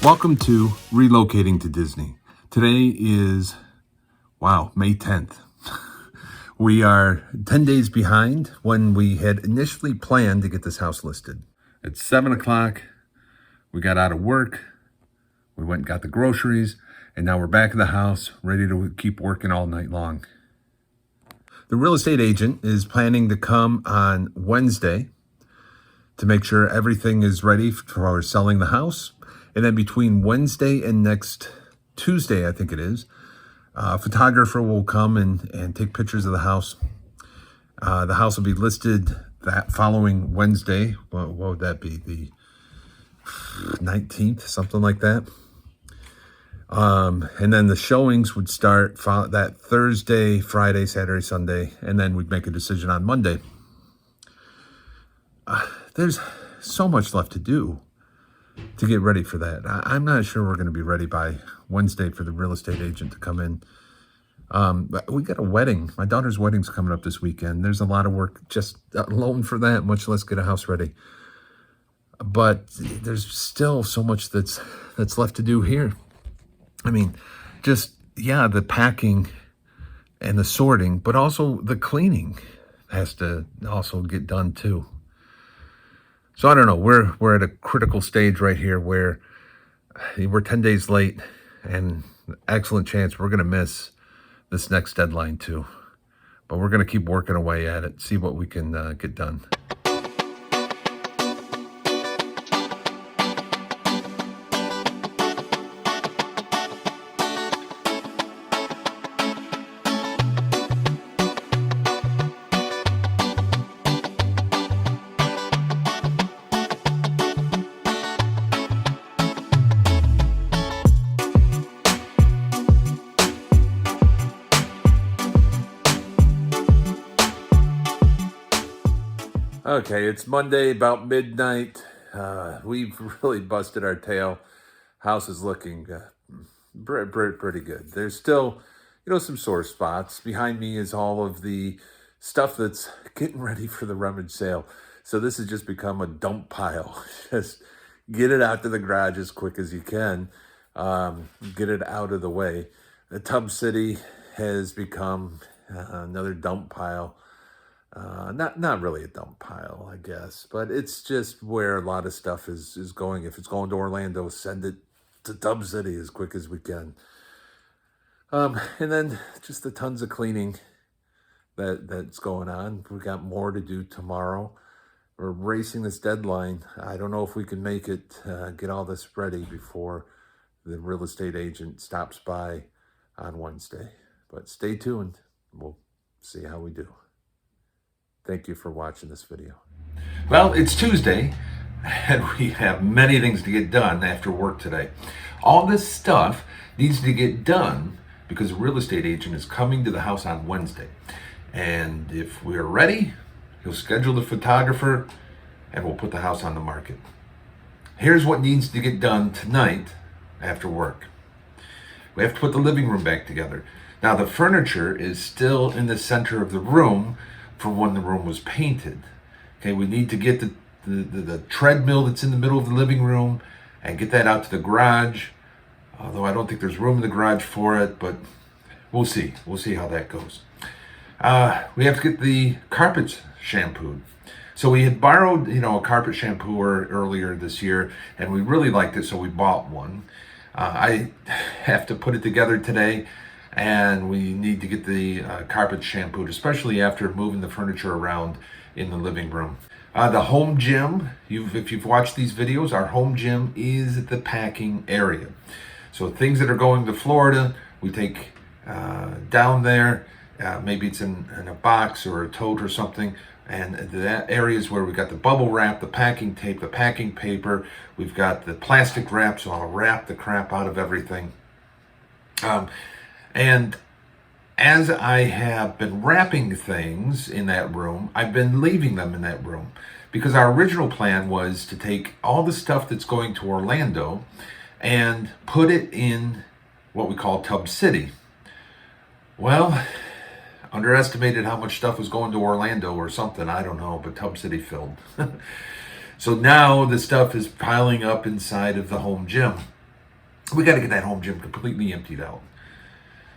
Welcome to Relocating to Disney. Today is, May 10th. We are 10 days behind when we had initially planned to get this house listed. It's 7 o'clock. We got out of work. We went and got the groceries. And now we're back in the house, ready to keep working all night long. The real estate agent is planning to come on Wednesday to make sure everything is ready for selling the house. And then between Wednesday and next Tuesday, I think it is, a photographer will come and take pictures of the house. The house will be listed that following Wednesday. What would that be? The 19th, something like that. And then the showings would start that Thursday, Friday, Saturday, Sunday, and then we'd make a decision on Monday. There's so much left to do to get ready for that. I'm not sure we're going to be ready by Wednesday for the real estate agent to come in. We got a wedding. My daughter's wedding's coming up this weekend. There's a lot of work just alone for that, much less get a house ready. But there's still so much that's left to do here. I mean, the packing and the sorting, but also the cleaning has to also get done too. So I don't know, we're at a critical stage right here where we're 10 days late and excellent chance we're going to miss this next deadline too. But we're going to keep working away at it, see what we can get done. Okay, it's Monday, about midnight. We've really busted our tail. House is looking pretty good. There's still, some sore spots. Behind me is all of the stuff that's getting ready for the rummage sale. So this has just become a dump pile. Just get it out to the garage as quick as you can. Get it out of the way. The Tub City has become another dump pile. Not really a dump pile, I guess, but it's just where a lot of stuff is going. If it's going to Orlando, send it to Tub City as quick as we can. And then just the tons of cleaning that's going on. We got more to do tomorrow. We're racing this deadline. I don't know if we can make it, get all this ready before the real estate agent stops by on Wednesday. But stay tuned. We'll see how we do. Thank you for watching this video. Well, it's Tuesday, and we have many things to get done after work today. All this stuff needs to get done because a real estate agent is coming to the house on Wednesday. And if we're ready, he'll schedule the photographer, and we'll put the house on the market. Here's what needs to get done tonight after work. We have to put the living room back together. Now, the furniture is still in the center of the room from when the room was painted. Okay, we need to get the treadmill that's in the middle of the living room and get that out to the garage. Although I don't think there's room in the garage for it, but we'll see. We'll see how that goes. We have to get the carpets shampooed. So we had borrowed, a carpet shampooer earlier this year, and we really liked it, so we bought one. I have to put it together today, and we need to get the carpet shampooed, especially after moving the furniture around in the living room. The home gym, if you've watched these videos, our home gym is the packing area. So things that are going to Florida, we take down there. Maybe it's in a box or a tote or something. And that area is where we got the bubble wrap, the packing tape, the packing paper. We've got the plastic wrap, so I'll wrap the crap out of everything. And as I have been wrapping things in that room, I've been leaving them in that room because our original plan was to take all the stuff that's going to Orlando and put it in what we call Tub City. Well, underestimated how much stuff was going to Orlando or something, I don't know, but Tub City filled. So now the stuff is piling up inside of the home gym. We got to get that home gym completely emptied out.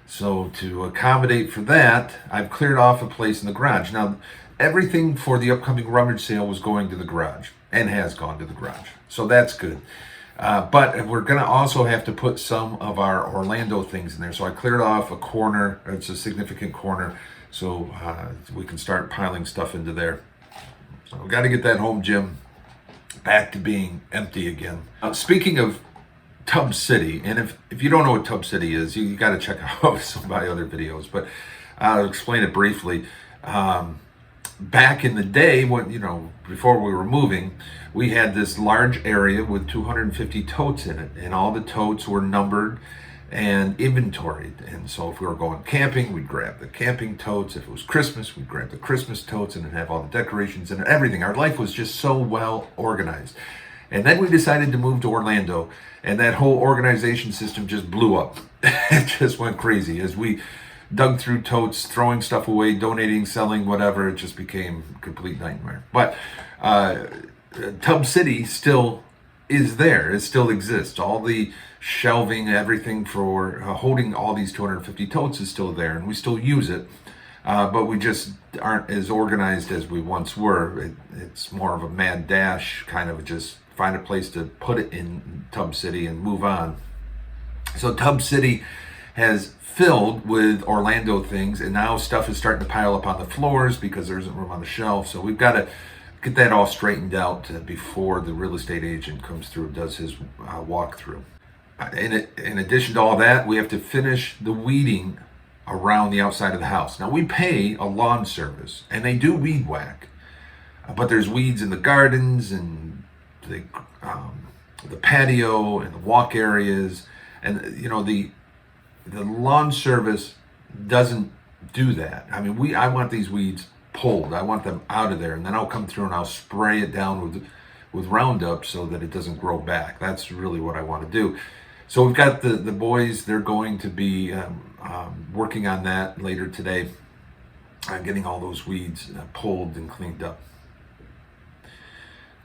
So to accommodate for that, I've cleared off a place in the garage. Now, everything for the upcoming rummage sale was going to the garage and has gone to the garage. So that's good. But we're going to also have to put some of our Orlando things in there. So I cleared off a corner. It's a significant corner. So we can start piling stuff into there. So we've got to get that home gym back to being empty again. Speaking of Tub City, and if you don't know what Tub City is, you got to check out some of my other videos, but I'll explain it briefly. Back in the day, when before we were moving, we had this large area with 250 totes in it, and all the totes were numbered and inventoried. And so if we were going camping, we'd grab the camping totes. If it was Christmas, we'd grab the Christmas totes and then have all the decorations and everything. Our life was just so well organized. And then we decided to move to Orlando, and that whole organization system just blew up. It just went crazy as we dug through totes, throwing stuff away, donating, selling, whatever. It just became a complete nightmare. But Tub City still is there. It still exists. All the shelving, everything for holding all these 250 totes is still there, and we still use it. But we just aren't as organized as we once were. It's more of a mad dash, kind of just find a place to put it in Tub City and move on. So Tub City has filled with Orlando things, and now stuff is starting to pile up on the floors because there isn't room on the shelf. So we've got to get that all straightened out before the real estate agent comes through and does his walkthrough. In addition to all that, we have to finish the weeding around the outside of the house. Now, we pay a lawn service, and they do weed whack, but there's weeds in the gardens and the patio and the walk areas, and the lawn service doesn't do that. I mean, I want these weeds pulled. I want them out of there, and then I'll come through and I'll spray it down with Roundup so that it doesn't grow back. That's really what I want to do. So we've got the boys. They're going to be working on that later today, getting all those weeds pulled and cleaned up.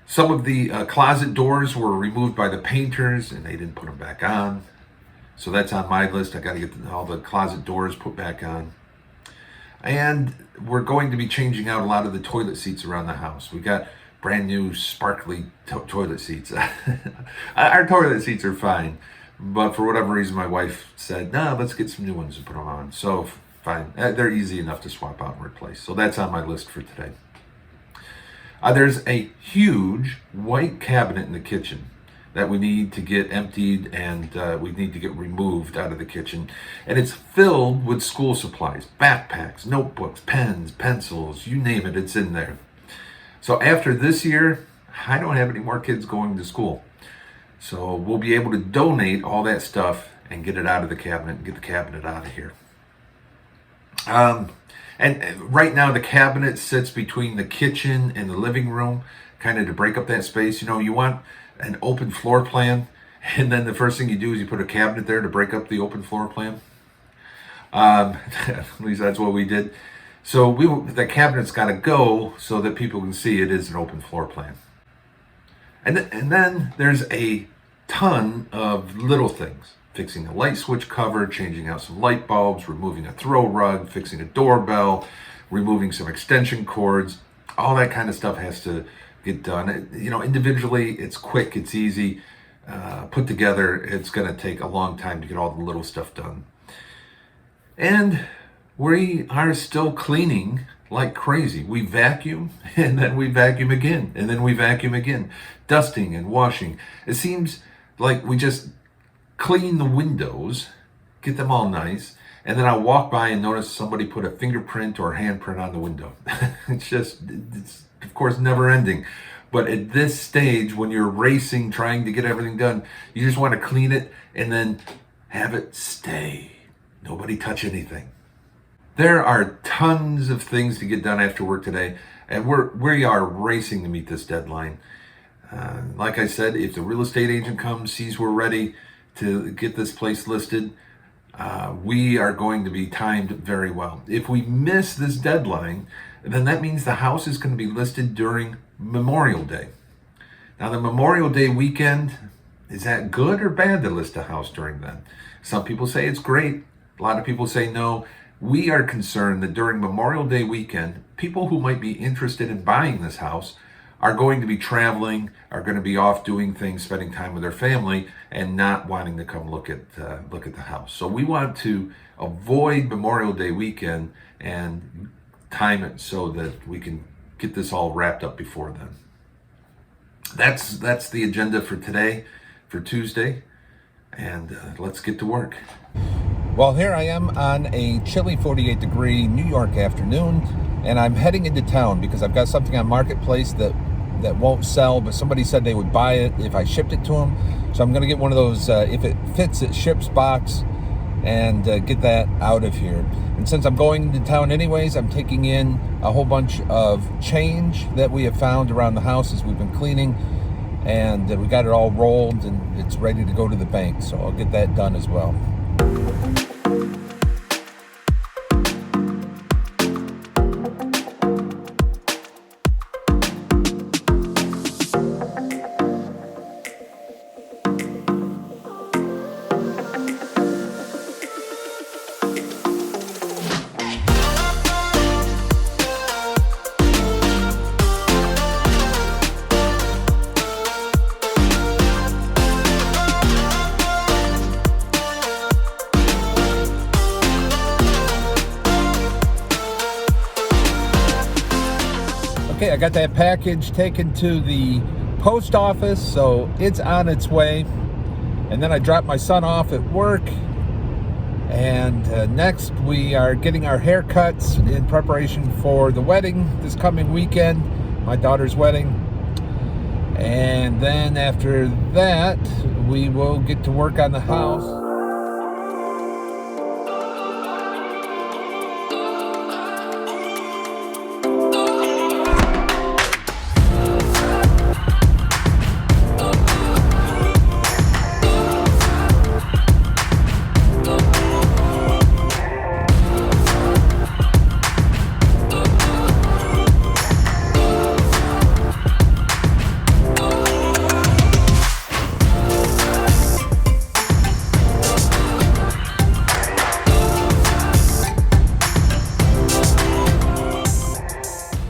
Some of the closet doors were removed by the painters, and they didn't put them back on. So that's on my list. I got to get all the closet doors put back on. And we're going to be changing out a lot of the toilet seats around the house. We got brand new sparkly toilet seats. Our toilet seats are fine, but for whatever reason, my wife said, "No, let's get some new ones and put them on." So fine. They're easy enough to swap out and replace. So that's on my list for today. There's a huge white cabinet in the kitchen that we need to get emptied, and we need to get removed out of the kitchen. And it's filled with school supplies, backpacks, notebooks, pens, pencils, you name it, it's in there. So after this year, I don't have any more kids going to school. So we'll be able to donate all that stuff and get it out of the cabinet and get the cabinet out of here. And right now the cabinet sits between the kitchen and the living room, kind of to break up that space. You want an open floor plan, and then the first thing you do is you put a cabinet there to break up the open floor plan. At least that's what we did. So the cabinet's got to go so that people can see it is an open floor plan. And then there's a ton of little things. Fixing a light switch cover, changing out some light bulbs, removing a throw rug, fixing a doorbell, removing some extension cords. All that kind of stuff has to get done. Individually, it's quick, it's easy. Put together, it's going to take a long time to get all the little stuff done. And we are still cleaning like crazy. We vacuum, and then we vacuum again, and then we vacuum again. Dusting and washing. It seems like we just clean the windows, get them all nice, and then I'll walk by and notice somebody put a fingerprint or a handprint on the window. It's of course never ending. But at this stage, when you're racing, trying to get everything done, you just want to clean it and then have it stay. Nobody touch anything. There are tons of things to get done after work today, and we are racing to meet this deadline. Like I said, if the real estate agent comes, sees we're ready to get this place listed, we are going to be timed very well. If we miss this deadline, then that means the house is going to be listed during Memorial Day. Now, the Memorial Day weekend, Is that good or bad to list a house during then? Some people say it's great. A lot of people say no. We are concerned that during Memorial Day weekend, people who might be interested in buying this house are going to be traveling, are going to be off doing things, spending time with their family, and not wanting to come look at the house. So we want to avoid Memorial Day weekend and time it so that we can get this all wrapped up before then. That's the agenda for today, for Tuesday, and let's get to work. Well, here I am on a chilly 48-degree New York afternoon, and I'm heading into town because I've got something on Marketplace that won't sell, but somebody said they would buy it if I shipped it to them. So I'm going to get one of those, if it fits, it ships box, and get that out of here. And since I'm going into town anyways, I'm taking in a whole bunch of change that we have found around the house as we've been cleaning, and we got it all rolled and it's ready to go to the bank. So I'll get that done as well. Okay, I got that package taken to the post office, so it's on its way. And then I dropped my son off at work. And next we are getting our haircuts in preparation for the wedding this coming weekend, my daughter's wedding. And then after that, we will get to work on the house.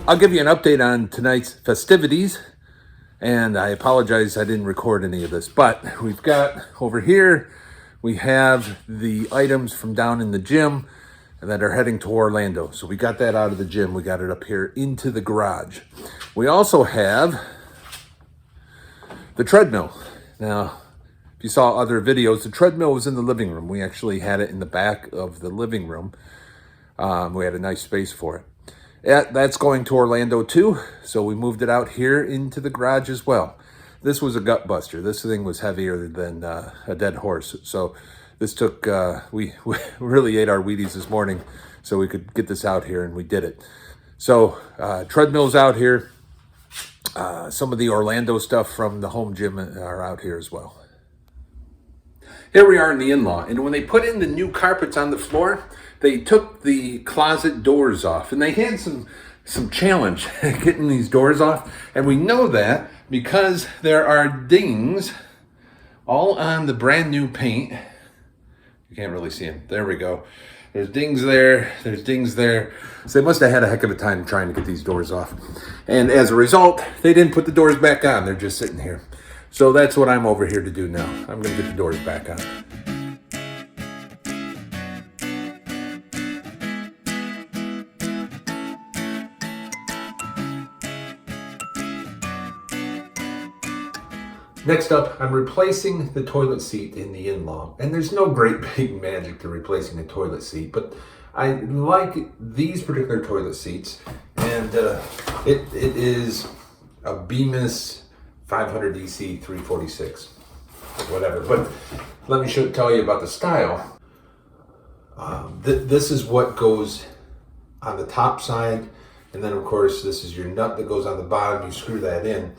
I'll give you an update on tonight's festivities, and I apologize I didn't record any of this, but we've got over here, we have the items from down in the gym that are heading to Orlando. So we got that out of the gym, we got it up here into the garage. We also have the treadmill. Now, if you saw other videos, the treadmill was in the living room. We actually had it in the back of the living room. We had a nice space for it. Yeah, that's going to Orlando too, so we moved it out here into the garage as well. This was a gut buster. This thing was heavier than a dead horse. So this took, we really ate our Wheaties this morning so we could get this out here, and we did it. So treadmills out here. Some of the Orlando stuff from the home gym are out here as well. Here we are in the in-law, and when they put in the new carpets on the floor, they took the closet doors off, and they had some challenge getting these doors off, and we know that because there are dings all on the brand new paint. You can't really see them. There we go. There's dings there, there's dings there. So they must have had a heck of a time trying to get these doors off. And as a result, they didn't put the doors back on. They're just sitting here. So that's what I'm over here to do now. I'm gonna get the doors back on. Next up, I'm replacing the toilet seat in the in-law. And there's no great big magic to replacing a toilet seat, but I like these particular toilet seats. And it is a Bemis 500 EC 346, whatever. But let me tell you about the style. This is what goes on the top side. And then of course, this is your nut that goes on the bottom. You screw that in.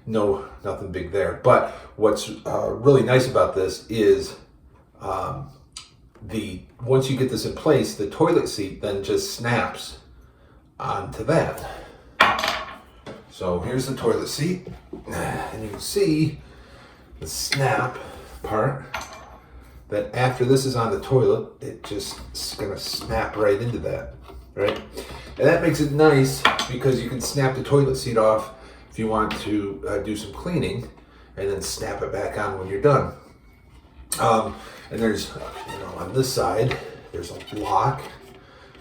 No, nothing big there. But what's really nice about this is once you get this in place, the toilet seat then just snaps onto that. So here's the toilet seat, and you can see the snap part, that after this is on the toilet, it just is gonna snap right into that, right? And that makes it nice because you can snap the toilet seat off if you want to do some cleaning, and then snap it back on when you're done. And there's, on this side, there's a lock,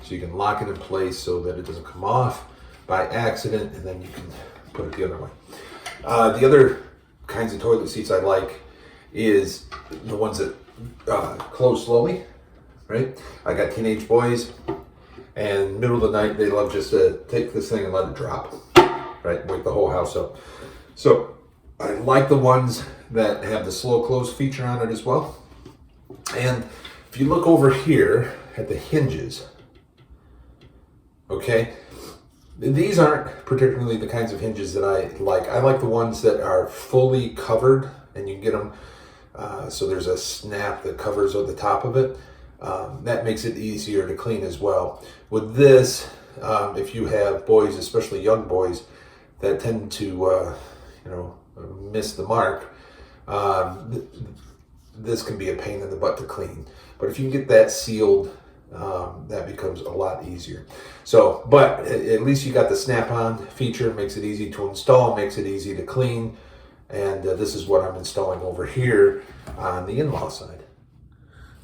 so you can lock it in place so that it doesn't come off by accident, and then you can put it the other way. The other kinds of toilet seats I like is the ones that close slowly, right? I got teenage boys, and middle of the night, they love just to take this thing and let it drop, right? Wake the whole house up. So I like the ones that have the slow close feature on it as well. And if you look over here at the hinges, okay, these aren't particularly the kinds of hinges that I like. I like the ones that are fully covered, and you can get them so there's a snap that covers on the top of it. That makes it easier to clean as well. With this, if you have boys, especially young boys, that tend to miss the mark, this can be a pain in the butt to clean. But if you can get that sealed, that becomes a lot easier. So, but at least you got the snap-on feature, makes it easy to install, makes it easy to clean. And this is what I'm installing over here on the in-law side.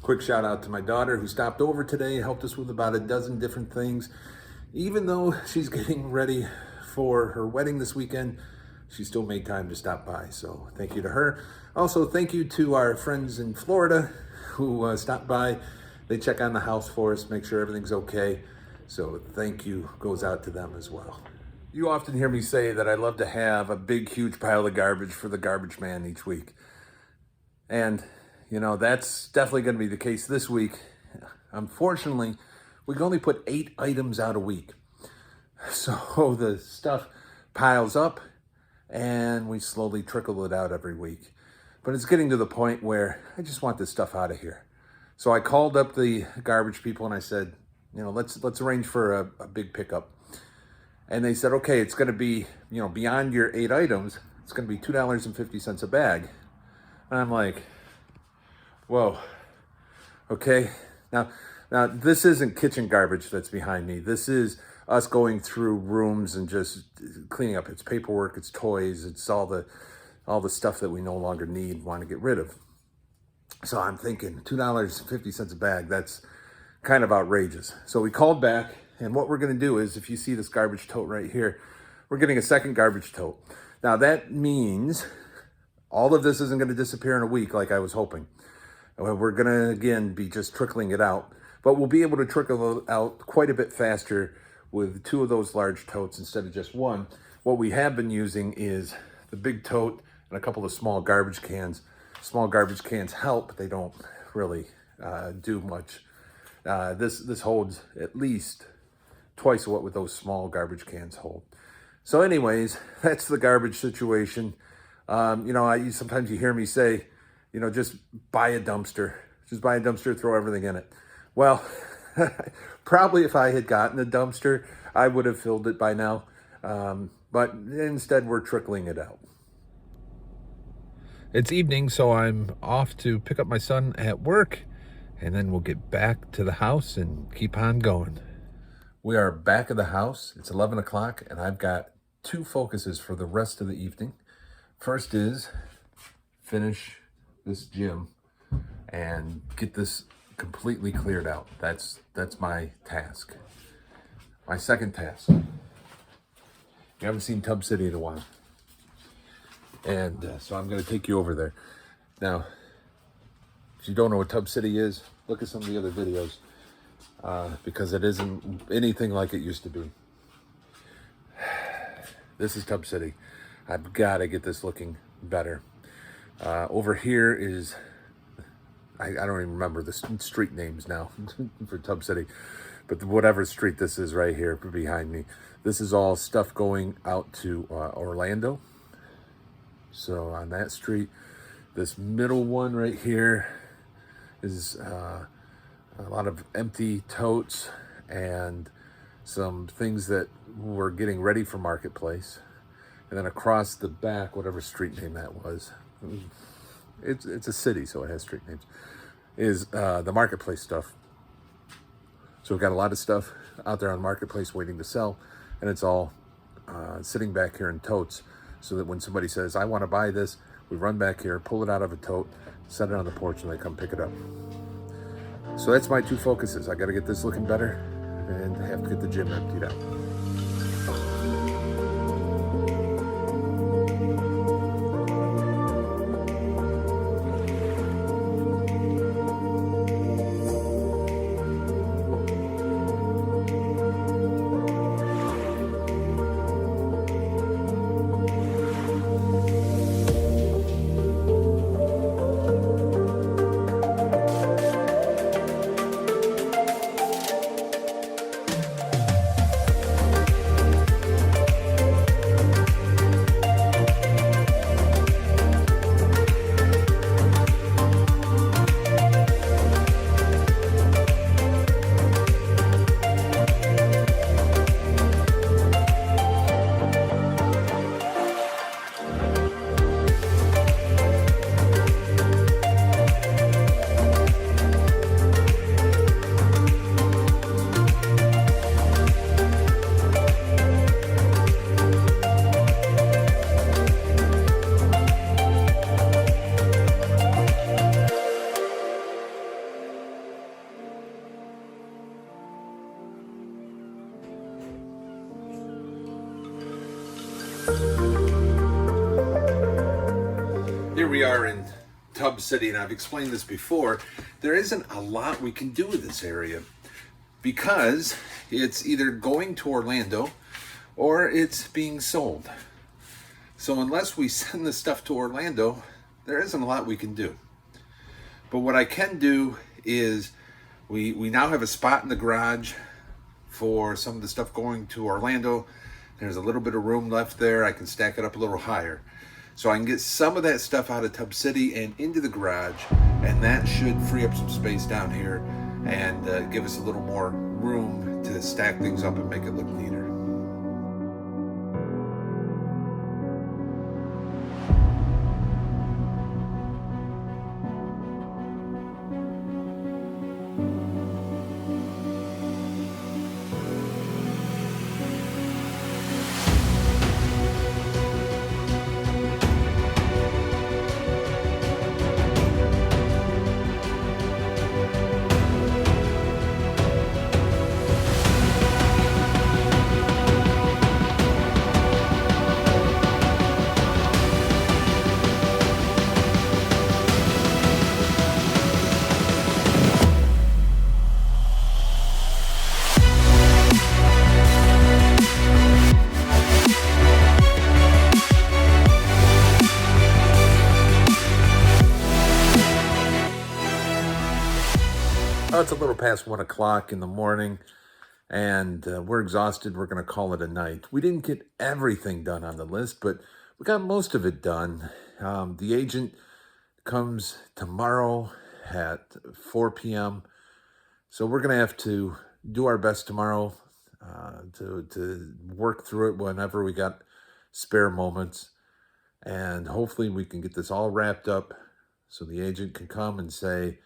Quick shout out to my daughter who stopped over today, helped us with about a dozen different things. Even though she's getting ready for her wedding this weekend, she still made time to stop by. So thank you to her. Also, thank you to our friends in Florida who stopped by. They check on the house for us, make sure everything's okay. So thank you goes out to them as well. You often hear me say that I love to have a big, huge pile of garbage for the garbage man each week. And, that's definitely going to be the case this week. Unfortunately, we can only put 8 items out a week. So the stuff piles up and we slowly trickle it out every week. But it's getting to the point where I just want this stuff out of here. So I called up the garbage people and I said, let's arrange for a big pickup. And they said, okay, it's going to be, beyond your 8 items, it's going to be $2.50 a bag. And I'm like, whoa, okay. Now this isn't kitchen garbage that's behind me. This is us going through rooms and just cleaning up. It's paperwork, it's toys, it's all the stuff that we no longer need, want to get rid of. So I'm thinking $2.50 a bag, that's kind of outrageous. So we called back, and what we're going to do is, if you see this garbage tote right here, we're getting a second garbage tote. Now that means all of this isn't going to disappear in a week like I was hoping. We're going to, again, be just trickling it out, but we'll be able to trickle it out quite a bit faster with 2 of those large totes instead of just 1. What we have been using is the big tote and a couple of small garbage cans. Small garbage cans help, but they don't really do much. This holds at least twice what those small garbage cans hold. So anyways, that's the garbage situation. Sometimes you hear me say, just buy a dumpster. Just buy a dumpster, throw everything in it. Well, probably if I had gotten a dumpster, I would have filled it by now. But instead, we're trickling it out. It's evening, so I'm off to pick up my son at work, and then we'll get back to the house and keep on going. We are back at the house. It's 11 o'clock, and I've got 2 focuses for the rest of the evening. First is finish this gym and get this completely cleared out. That's my task. My second task. You haven't seen Tub City in a while. And so I'm going to take you over there. Now, if you don't know what Tub City is, look at some of the other videos because it isn't anything like it used to be. This is Tub City. I've got to get this looking better. Over here is, I don't even remember the street names now for Tub City, but whatever street this is right here behind me, this is all stuff going out to Orlando. So on that street, this middle one right here is a lot of empty totes and some things that were getting ready for Marketplace. And then across the back, whatever street name that was, it's a city, so it has street names, is the marketplace stuff. So we've got a lot of stuff out there on marketplace waiting to sell, and it's all sitting back here in totes, so that when somebody says, I want to buy this, we run back here, pull it out of a tote, set it on the porch, and they come pick it up. So that's my two focuses. I got to get this looking better, and I have to get the gym emptied out. Here we are in Tub City, and I've explained this before. There isn't a lot we can do with this area because it's either going to Orlando or it's being sold. So unless we send the stuff to Orlando, there isn't a lot we can do. But what I can do is we now have a spot in the garage for some of the stuff going to Orlando. There's a little bit of room left there. I can stack it up a little higher. So I can get some of that stuff out of Tub City and into the garage, and that should free up some space down here and give us a little more room to stack things up and make it look neater. Oh, it's a little past 1 o'clock in the morning, and we're exhausted. We're going to call it a night. We didn't get everything done on the list, but we got most of it done. The agent comes tomorrow at 4 p.m., so we're going to have to do our best tomorrow to work through it whenever we got spare moments, and hopefully we can get this all wrapped up so the agent can come and say,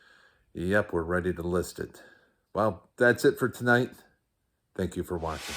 yep, we're ready to list it. Well, that's it for tonight. Thank you for watching.